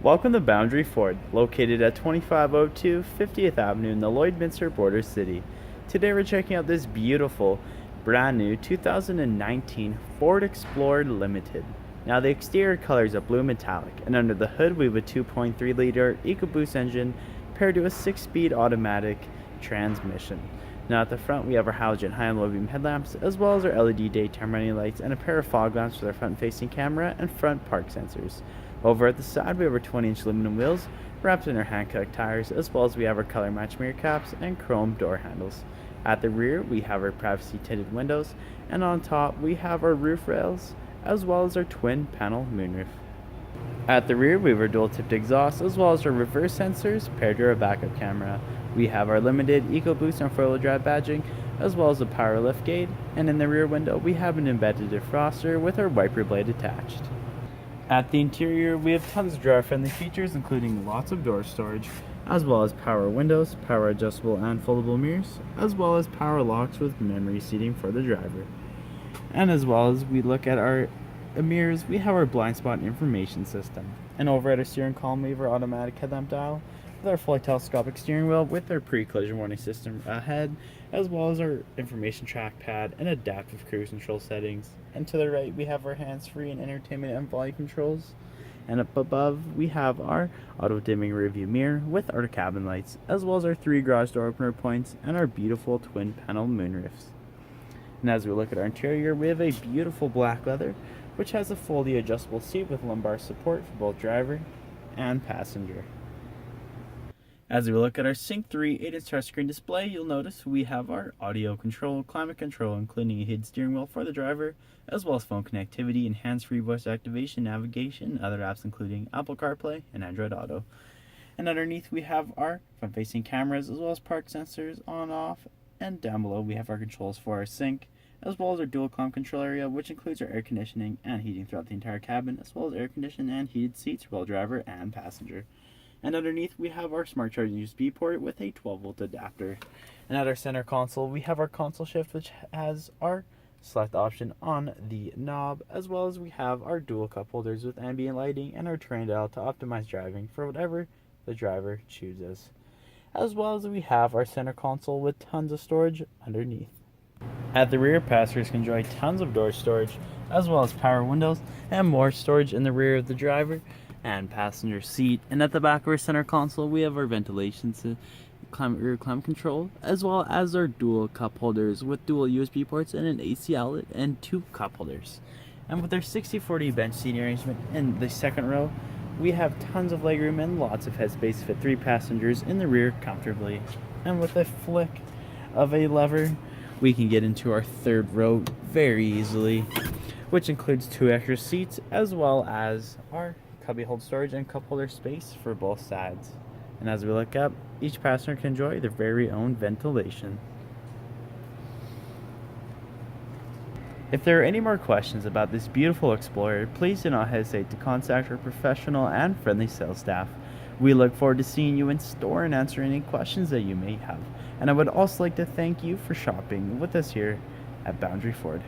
Welcome to Boundary Ford, located at 2502 50th Avenue in the Lloydminster border city. Today we're checking out this beautiful, brand new 2019 Ford Explorer Limited. Now the exterior color is a blue metallic, and under the hood we have a 2.3 liter EcoBoost engine paired to a 6-speed automatic transmission. Now at the front we have our halogen high and low beam headlamps, as well as our LED daytime running lights and a pair of fog lamps with our front facing camera and front park sensors. Over at the side we have our 20-inch aluminum wheels wrapped in our hand-cut tires, as well as we have our color matched mirror caps and chrome door handles. At the rear we have our privacy tinted windows, and on top we have our roof rails as well as our twin panel moonroof. At the rear we have our dual tipped exhaust as well as our reverse sensors paired to our backup camera. We have our limited EcoBoost and 4-wheel drive badging as well as a power lift gate, and in the rear window we have an embedded defroster with our wiper blade attached. At the interior, we have tons of driver-friendly features, including lots of door storage, as well as power windows, power adjustable and foldable mirrors, as well as power locks with memory seating for the driver. And as well as we look at our mirrors, we have our blind spot information system. And over at our steering column, we have our automatic headlamp dial, with our fully telescopic steering wheel with our pre-collision warning system ahead, as well as our information trackpad and adaptive cruise control settings. And to the right we have our hands-free and entertainment and volume controls. And up above we have our auto dimming rear view mirror with our cabin lights, as well as our 3 garage door opener points and our beautiful twin panel moonroofs. And as we look at our interior, we have a beautiful black leather which has a fully adjustable seat with lumbar support for both driver and passenger. As we look at our Sync 3 8-inch touchscreen display, you'll notice we have our audio control, climate control, including a heated steering wheel for the driver, as well as phone connectivity and hands-free voice activation, navigation, and other apps including Apple CarPlay and Android Auto. And underneath we have our front-facing cameras, as well as park sensors on, off, and down below we have our controls for our sync, as well as our dual climate control area, which includes our air conditioning and heating throughout the entire cabin, as well as air conditioning and heated seats for both driver and passenger. And underneath we have our smart charging USB port with a 12-volt adapter. And at our center console we have our console shift, which has our select option on the knob, as well as we have our dual cup holders with ambient lighting and our terrain dial to optimize driving for whatever the driver chooses. As well as we have our center console with tons of storage underneath. At the rear, passengers can enjoy tons of door storage, as well as power windows and more storage in the rear of the driver and passenger seat. And at the back of our center console we have our ventilation rear climate control, as well as our dual cup holders with dual USB ports and an AC outlet and 2 cup holders. And with our 60/40 bench seating arrangement in the second row, we have tons of legroom and lots of headspace to fit 3 passengers in the rear comfortably. And with a flick of a lever we can get into our third row very easily, which includes 2 extra seats, as well as our cubby hold storage and cup holder space for both sides. And as we look up, each passenger can enjoy their very own ventilation. If there are any more questions about this beautiful Explorer, please do not hesitate to contact our professional and friendly sales staff. We look forward to seeing you in store and answering any questions that you may have. And I would also like to thank you for shopping with us here at Boundary Ford.